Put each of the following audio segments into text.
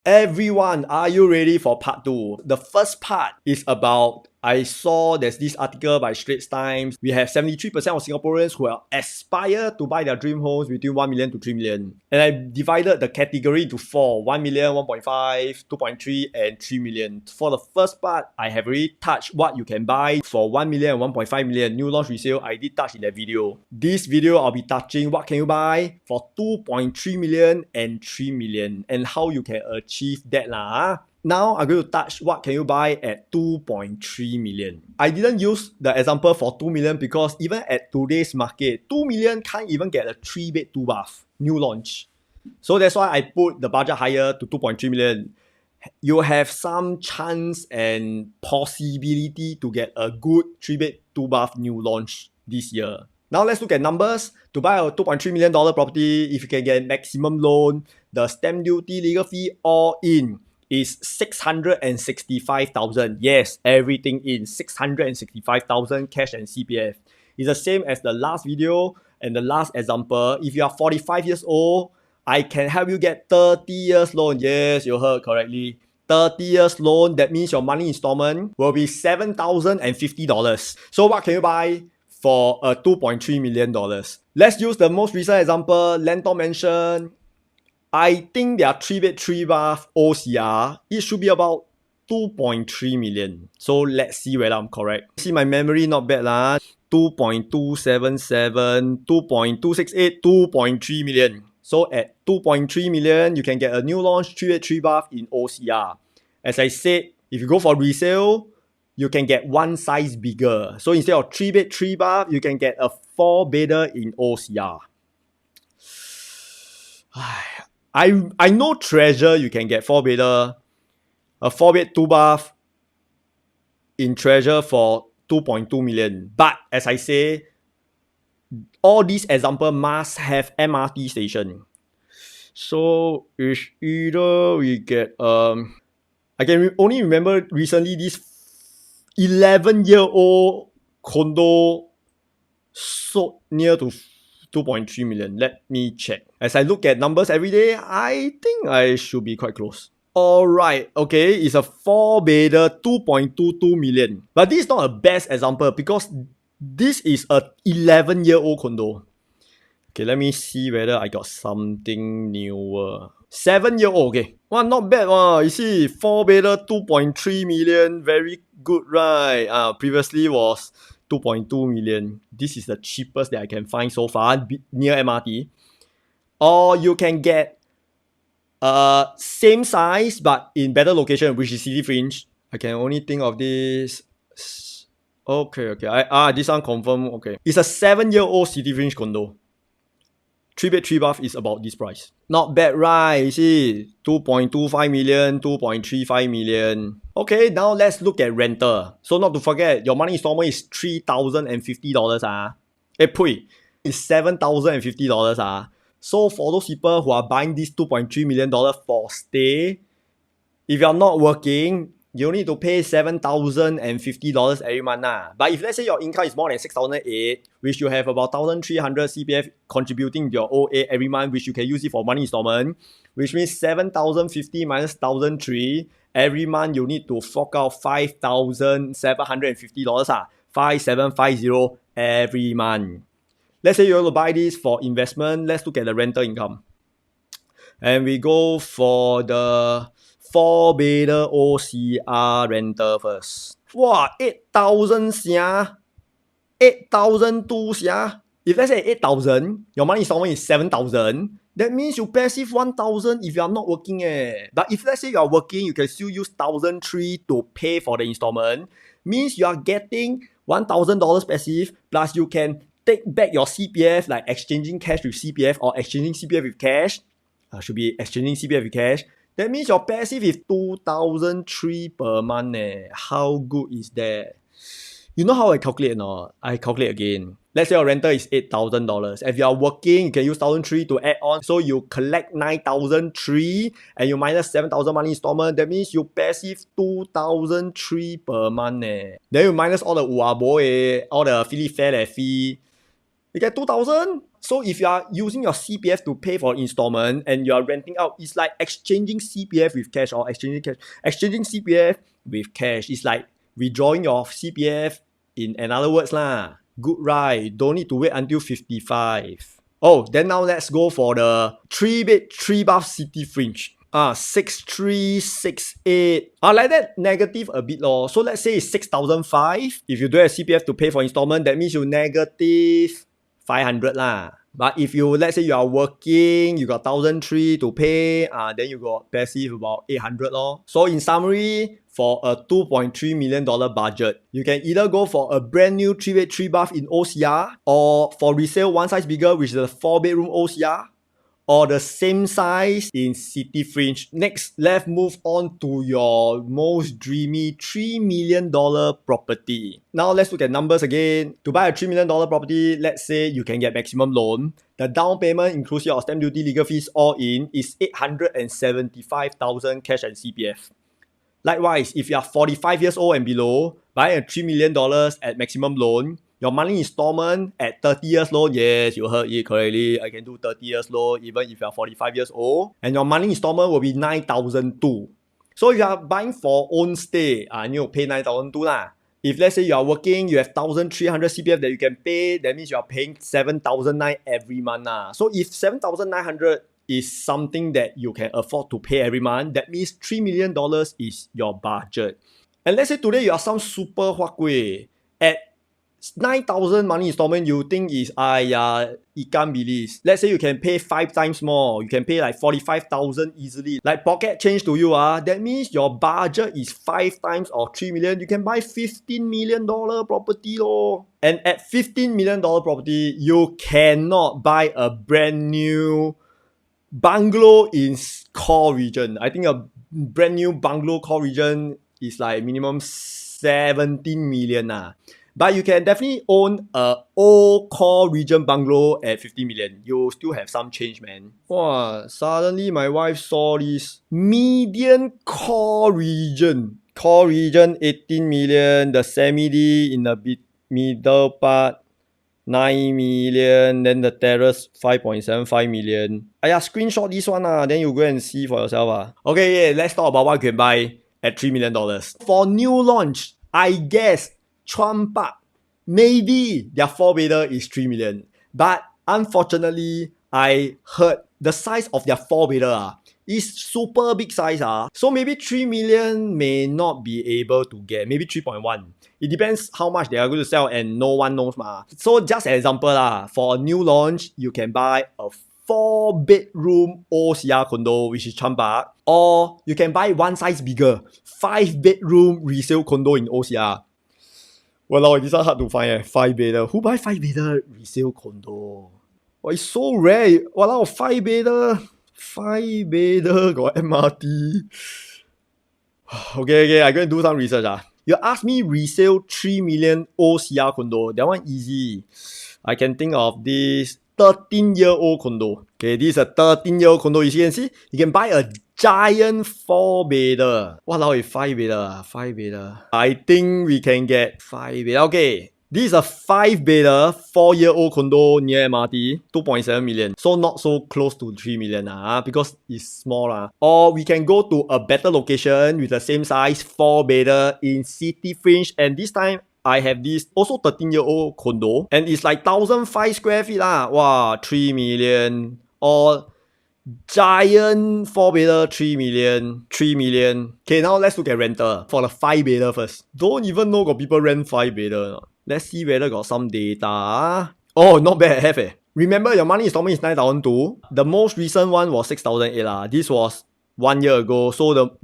Everyone, are you ready for part 2? The first part is about, I saw there's this article by Straits Times. We have 73% of Singaporeans who aspire to buy their dream homes between 1 million to 3 million. And I divided the category into 4, 1 million, 1.5, 2.3 and 3 million. For the first part, I have already touched what you can buy for 1 million and 1.5 million. New launch resale, I did touch in that video. This video, I'll be touching what can you buy for 2.3 million and 3 million and how you can achieve that lah. Now, I'm going to touch what can you buy at 2.3 million. I didn't use the example for 2 million because even at today's market, 2 million can't even get a 3-bed, 2-bath new launch. So that's why I put the budget higher to 2.3 million. You have some chance and possibility to get a good 3-bed, 2-bath new launch this year. Now let's look at numbers. To buy a $2.3 million property, if you can get maximum loan, the stamp duty, legal fee all in is 665,000. Yes, everything in 665,000 cash and CPF. It's the same as the last video and the last example. If you are 45 years old, I can help you get 30 years loan. Yes, you heard correctly. 30 years loan, that means your monthly installment will be $7,050. So what can you buy for a $2.3 million? Let's use the most recent example, Lentor Mansion. I think their 3-bed, 3-bath OCR, it should be about 2.3 million. So let's see whether I'm correct. See, my memory not bad lah. 2.277, 2.268, 2.3 million. So at 2.3 million, you can get a new launch 3-bed, 3-bath in OCR. As I said, if you go for resale, you can get one size bigger. So instead of 3-bed, 3-bath, you can get a 4-bedder in OCR. I know Treasure you can get 4-bedder, a 4-bed 2-bath in Treasure for 2.2 million. But as I say, all these examples must have MRT station. So it's either we get I can only remember recently this 11-year-old condo sold near to 2.3 million. Let me check. As I look at numbers every day, I think I should be quite close. Alright, okay, it's a 4-bedder, 2.22 million. But this is not a best example because this is a 11-year-old condo. Okay, let me see whether I got something newer. 7-year-old, okay. Well, not bad. You see, 4-bedder, 2.3 million. Very good, right? Previously was 2.2 million. This is the cheapest that I can find so far near MRT. Or you can get same size but in better location, which is City Fringe. I can only think of this. Okay. This one confirm. Okay, it's a 7-year-old City Fringe condo. 3-bed, 3-bath is about this price. Not bad, right? You see, 2.25 million, 2.35 million. Okay, now let's look at rental. So not to forget, your monthly installment is $3,050. It's $7,050. So for those people who are buying this $2.3 million for stay, if you're not working, you need to pay $7,050 every month. But if let's say your income is more than $6,008, which you have about $1,300 CPF contributing to your OA every month, which you can use it for money installment, which means $7,050 minus $1,003, every month you need to fork out $5,750. 5750 every month. Let's say you want to buy this for investment. Let's look at the rental income. And we go for the 4-bedder OCR rental first. Wow, 8,000 sia. 8,002 sia. If let's say 8,000, your money installment is 7,000. That means you passive 1,000 if you are not working. But if let's say you are working, you can still use 1,003 to pay for the installment. Means you are getting $1,000 passive, plus you can take back your CPF, like exchanging cash with CPF or exchanging CPF with cash. Should be exchanging CPF with cash. That means your passive is 2,003 per month. How good is that? You know how I calculate or not? I calculate again. Let's say your rental is $8,000. If you are working, you can use 1,003 to add on. So you collect 9,003 and you minus 7,000 money installment. That means you passive 2,003 per month. Then you minus all the uabo, all the fee. You get 2,000. So if you are using your CPF to pay for installment and you are renting out, it's like exchanging CPF with cash or exchanging cash. Exchanging CPF with cash. It's like withdrawing your CPF in another words lah. Good right. Don't need to wait until 55. Oh, then now let's go for the 3-bed, 3-bath city fringe. 6,368. Like that negative a bit lor. So let's say it's 6,005. If you don't have CPF to pay for installment, that means you negative 500 lah. But if you, let's say you are working, you got 1,003 to pay, then you got passive about 800 lor. So in summary, for a $2.3 million budget, you can either go for a brand new 3-bed, 3-bath in OCR, or for resale one size bigger, which is a 4-bedroom OCR, or the same size in city fringe. Next, let's move on to your most dreamy $3 million property. Now let's look at numbers again. To buy a $3 million property, let's say you can get maximum loan. The down payment, inclusive of stamp duty, legal fees, all in, is $875,000 cash and CPF. Likewise, if you are 45 years old and below, buying a $3 million at maximum loan, your monthly installment at 30 years loan, yes, you heard it correctly, I can do 30 years loan even if you are 45 years old, and your monthly installment will be $9,200. So if you are buying for own stay, you need to pay $9,200 lah. If let's say you are working, you have 1,300 CPF that you can pay, that means you are paying 7,900 every month lah. So if 7,900 is something that you can afford to pay every month, that means $3 million is your budget. And let's say today you are some super huat kueh. At 9,000 money installment, you think is ikan bilis. Let's say you can pay 5 times more. You can pay like 45,000 easily. Like pocket change to you, that means your budget is 5 times or 3 million. You can buy $15 million property lor. And at $15 million property, you cannot buy a brand new bungalow in core region. I think a brand new bungalow core region is like minimum 17 million. But you can definitely own a old core region bungalow at 50 million. You still have some change, man. Wow, suddenly my wife saw this median core region. Core region 18 million. The semi-D in the middle part 9 million. Then the terrace 5.75 million. Screenshot this one then you go and see for yourself. Okay, yeah, let's talk about what you can buy at $3 million. For new launch, I guess Chuan Park, maybe their 4-bedder is 3 million. But unfortunately, I heard the size of their 4-bedder is super big size. So maybe 3 million may not be able to get, maybe 3.1. It depends how much they are going to sell and no one knows. So just an example, for a new launch, you can buy a 4-bedroom OCR condo, which is Chuan Park, or you can buy one size bigger, 5-bedroom resale condo in OCR. Well, this is hard to find. 5-bedder. Who buy 5-bedder resale condo? It's so rare. 5-bedder. 5-bedder got MRT. Okay, I'm going to do some research. You ask me resale 3 million OCR condo. That one easy. I can think of this 13-year-old condo. Okay, this is a 13-year-old condo. You can see, you can buy a giant 4-bedder. Walao, 5-bedder. 5-bedder. I think we can get 5-bedder. Okay. This is a 5-bedder, 4-year-old condo near MRT, 2.7 million. So not so close to 3 million because it's small. Or we can go to a better location with the same size 4-bedder in city fringe. And this time, I have this also 13-year-old condo. And it's like 1,005 square feet. Wow, 3 million. Or giant 4-bedder, 3 million. 3 million. Okay, now let's look at rental. For the 5-bedder first. Don't even know got people rent 5-bedder. Let's see whether got some data. Oh, not bad, have Remember, your monthly installment is 9,200. The most recent one was 6,800. This was 1 year ago, so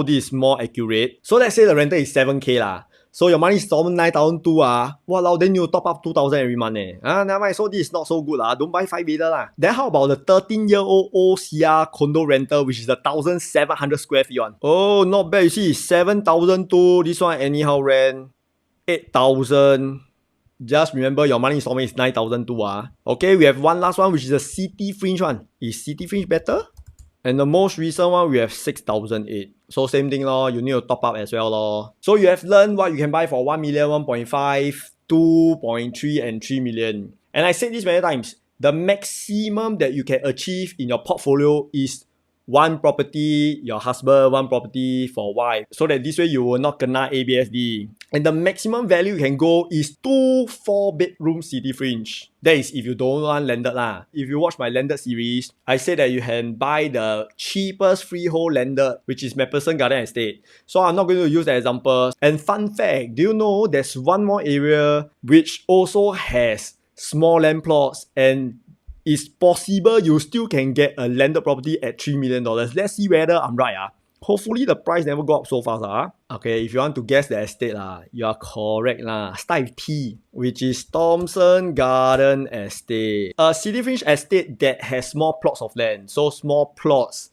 this is more accurate. So let's say the rental is 7K . So your monthly installment 9,200. Walao, then you top up 2,000 every month. Never mind. So this is not so good. Don't buy 5-bedder. Then how about the 13-year-old OCR condo rental, which is the 1,700 square feet one? Oh, not bad. You see, 7,200. This one anyhow rent 8,000. Just remember your monthly installment is 9,200. Okay, we have one last one, which is the city fringe one. Is city fringe better? And the most recent one, we have 6,008. So same thing lor, you need to top up as well lor. So you have learned what you can buy for 1 million, 1.5, 2.3 and 3 million. And I said this many times, the maximum that you can achieve in your portfolio is one property, your husband, one property for wife. So that this way you will not kena ABSD. And the maximum value you can go is 2 4-bedroom city fringe. That is if you don't want landed lah. If you watch my landed series, I said that you can buy the cheapest freehold landed, which is Macpherson Garden Estate. So I'm not going to use the example. And fun fact, do you know there's one more area which also has small land plots and it's possible you still can get a landed property at $3 million. Let's see whether I'm right. Hopefully the price never go up so fast. Okay, if you want to guess the estate, you are correct. Start with T, which is Thomson Garden Estate. A city fringe estate that has small plots of land. So small plots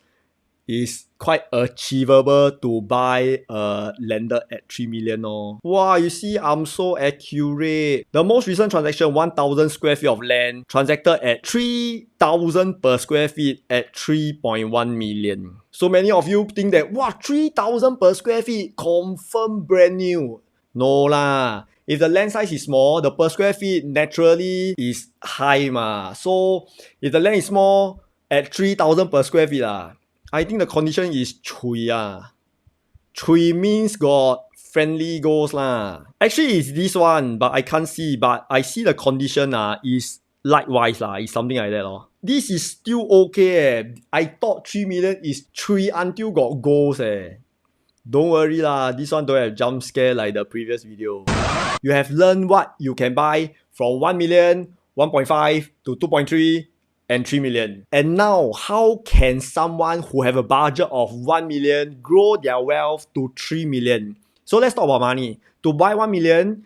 is quite achievable to buy a landed at 3 million. Wow, you see, I'm so accurate. The most recent transaction, 1,000 square feet of land, transacted at 3,000 per square feet at 3.1 million. So many of you think that, wow, 3,000 per square feet, confirm brand new. No lah. If the land size is small, the per square feet naturally is high ma. So if the land is small, at 3,000 per square feet I think the condition is chui Chui means got friendly ghost Actually, it's this one, but I can't see. But I see the condition is likewise It's something like that This is still okay I thought 3 million is 3 until got ghost Don't worry this one don't have jump scare like the previous video. You have learned what you can buy from 1 million, 1.5 to 2.3 and 3 million. And now, how can someone who have a budget of 1 million grow their wealth to 3 million? So let's talk about money. To buy 1 million,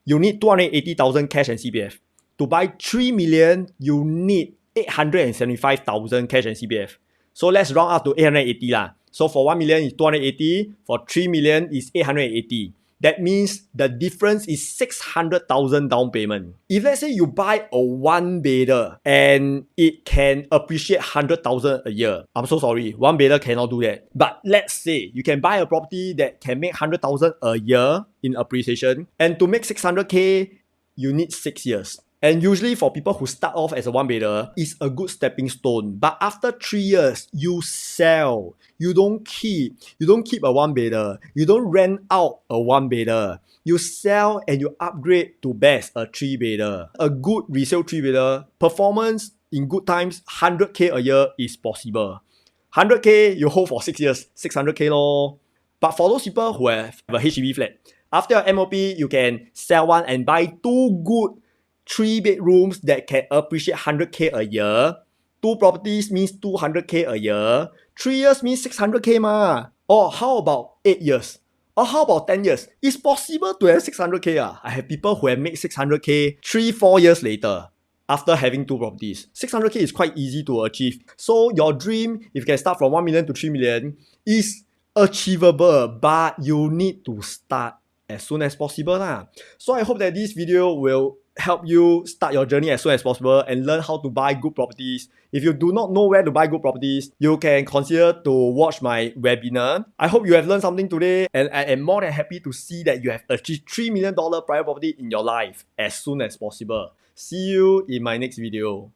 you need 280,000 cash and CPF. To buy 3 million, you need 875,000 cash and CPF. So let's round up to 880 So for 1 million is 280, for 3 million is 880. That means the difference is 600,000 down payment. If let's say you buy a one bedder and it can appreciate 100,000 a year, I'm so sorry, one bedder cannot do that. But let's say you can buy a property that can make 100,000 a year in appreciation, and to make 600k, you need 6 years. And usually for people who start off as a one bedder, it's a good stepping stone. But after 3 years, you sell. You don't keep a one bedder. You don't rent out a one bedder. You sell and you upgrade to best a 3 bedder. A good resale 3 bedder performance in good times, 100k a year is possible. 100k you hold for 6 years, 600k lor. But for those people who have a HDB flat, after your MOP, you can sell one and buy 2 good 3 bedrooms that can appreciate 100k a year. 2 properties means 200k a year. 3 years means 600k ma. Or how about 8 years? Or how about 10 years? It's possible to have 600k I have people who have made 600k 3-4 years later after having 2 properties. 600k is quite easy to achieve. So your dream, if you can start from 1 million to 3 million, is achievable, but you need to start as soon as possible So I hope that this video will help you start your journey as soon as possible and learn how to buy good properties. If you do not know where to buy good properties, you can consider to watch my webinar. I hope you have learned something today, and I am more than happy to see that you have achieved $3 million private property in your life as soon as possible. See you in my next video.